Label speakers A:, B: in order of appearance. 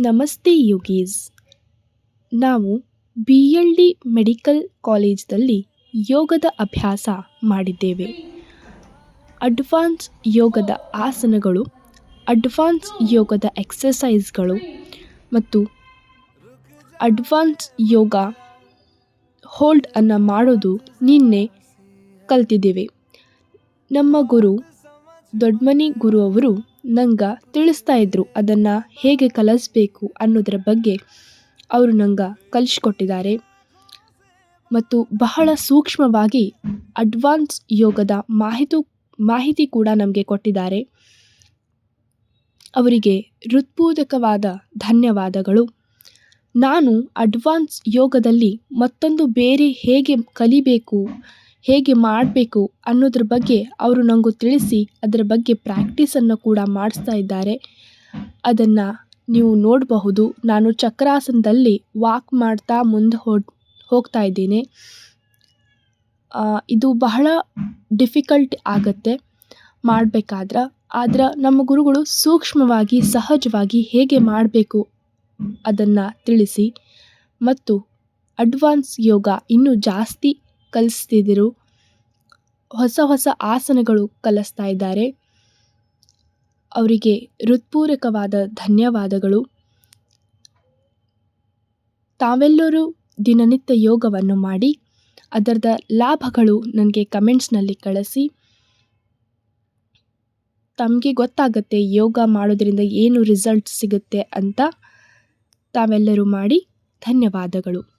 A: ನಮಸ್ತೆ ಯೋಗೀಸ್. ನಾವು BLD medical ಕಾಲೇಜ್ದಲ್ಲಿ ಯೋಗದ ಅಭ್ಯಾಸ ಮಾಡಿದ್ದೇವೆ. ಅಡ್ವಾನ್ಸ್ ಯೋಗದ ಆಸನಗಳು, ಅಡ್ವಾನ್ಸ್ ಯೋಗದ ಎಕ್ಸಸೈಸ್ಗಳು ಮತ್ತು ಅಡ್ವಾನ್ಸ್ ಯೋಗ ಹೋಲ್ಡ್ ಅನ್ನು ಮಾಡೋದು ನಿನ್ನೆ ಕಲ್ತಿದ್ದೇವೆ. ನಮ್ಮ ಗುರು ದೊಡ್ಮನಿ ಗುರು ಅವರು ನಂಗೆ ತಿಳಿಸ್ತಾ ಇದ್ರು, ಅದನ್ನು ಹೇಗೆ ಕಲಿಸ್ಬೇಕು ಅನ್ನೋದರ ಬಗ್ಗೆ ಅವರು ನಂಗೆ ಕಲಿಸ್ಕೊಟ್ಟಿದ್ದಾರೆ ಮತ್ತು ಬಹಳ ಸೂಕ್ಷ್ಮವಾಗಿ ಅಡ್ವಾನ್ಸ್ ಯೋಗದ ಮಾಹಿತಿ ಕೂಡ ನಮಗೆ ಕೊಟ್ಟಿದ್ದಾರೆ. ಅವರಿಗೆ ಹೃತ್ಪೂರ್ವಕವಾದ ಧನ್ಯವಾದಗಳು. ನಾನು ಅಡ್ವಾನ್ಸ್ ಯೋಗದಲ್ಲಿ ಮತ್ತೊಂದು ಬೇರೆ ಹೇಗೆ ಕಲಿಬೇಕು, ಹೇಗೆ ಮಾಡಬೇಕು ಅನ್ನೋದ್ರ ಬಗ್ಗೆ ಅವರು ನನಗೂ ತಿಳಿಸಿ ಅದರ ಬಗ್ಗೆ ಪ್ರಾಕ್ಟೀಸನ್ನು ಕೂಡ ಮಾಡಿಸ್ತಾ ಇದ್ದಾರೆ. ಅದನ್ನು ನೀವು ನೋಡಬಹುದು. ನಾನು ಚಕ್ರಾಸನದಲ್ಲಿ ವಾಕ್ ಮಾಡ್ತಾ ಮುಂದೆ ಹೋಗ್ತಾ ಇದ್ದೀನಿ. ಇದು ಬಹಳ ಡಿಫಿಕಲ್ಟ್ ಆಗುತ್ತೆ ಮಾಡಬೇಕಾದ್ರೆ. ಆದ್ರೆ ನಮ್ಮ ಗುರುಗಳು ಸೂಕ್ಷ್ಮವಾಗಿ ಸಹಜವಾಗಿ ಹೇಗೆ ಮಾಡಬೇಕು ಅದನ್ನು ತಿಳಿಸಿ ಮತ್ತು ಅಡ್ವಾನ್ಸ್ ಯೋಗ ಇನ್ನೂ ಜಾಸ್ತಿ ಕಲಿಸ್ತಿದ್ದರು. ಹೊಸ ಆಸನಗಳು ಕಲಿಸ್ತಾ ಇದ್ದಾರೆ. ಅವರಿಗೆ ಹೃತ್ಪೂರ್ವಕವಾದ ಧನ್ಯವಾದಗಳು. ತಾವೆಲ್ಲರೂ ದಿನನಿತ್ಯ ಯೋಗವನ್ನು ಮಾಡಿ ಅದರದ ಲಾಭಗಳು ನನಗೆ ಕಮೆಂಟ್ಸ್ನಲ್ಲಿ ಕಳಿಸಿ. ತಮಗೆ ಗೊತ್ತಾಗುತ್ತೆ ಯೋಗ ಮಾಡೋದ್ರಿಂದ ಏನು ರಿಸಲ್ಟ್ ಸಿಗುತ್ತೆ ಅಂತ. ತಾವೆಲ್ಲರೂ ಮಾಡಿ. ಧನ್ಯವಾದಗಳು.